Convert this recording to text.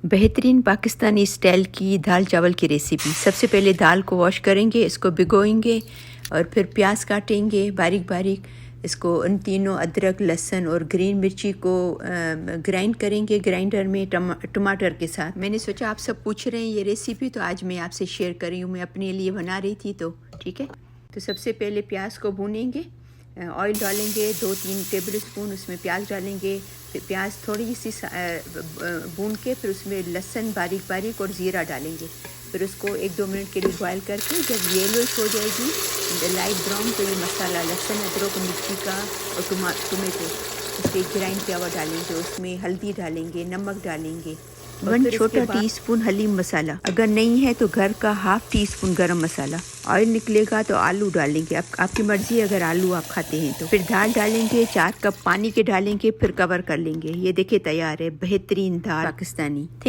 बेहतरीन पाकिस्तानी स्टाइल की दाल चावल की रेसिपी। सबसे पहले दाल को वॉश करेंगे, इसको भिगोएंगे और फिर प्याज काटेंगे बारीक बारीक। इसको उन तीनों अदरक, लहसुन और ग्रीन मिर्ची को ग्राइंड करेंगे ग्राइंडर में टमाटर के साथ। मैंने सोचा आप सब पूछ रहे हैं ये रेसिपी, तो आज मैं आपसे शेयर कर रही हूँ। मैं अपने लिए बना रही थी, तो ठीक है। तो सबसे पहले प्याज को भूनेंगे, ऑयल डालेंगे 2-3 टेबल स्पून, उसमें प्याज डालेंगे। फिर प्याज थोड़ी सी भून के फिर उसमें लहसुन बारीक बारीक और ज़ीरा डालेंगे। फिर उसको 1-2 मिनट के लिए बॉयल करके जब येलोइश हो जाएगी लाइट ब्राउन, तो ये मसाला लहसुन, अदरक, मिर्ची का और टमाटो इसके ग्राइंड किया हुआ डालेंगे। उसमें हल्दी डालेंगे, नमक डालेंगे, 1 छोटा टीस्पून हलीम मसाला। अगर नहीं है तो घर का ½ टीस्पून गरम मसाला। ऑयल निकलेगा तो आलू डालेंगे, अब आपकी मर्जी है अगर आलू आप खाते हैं तो। फिर दाल डालेंगे, 4 कप पानी के डालेंगे, फिर कवर कर लेंगे। ये देखिए तैयार है बेहतरीन दाल पाकिस्तानी।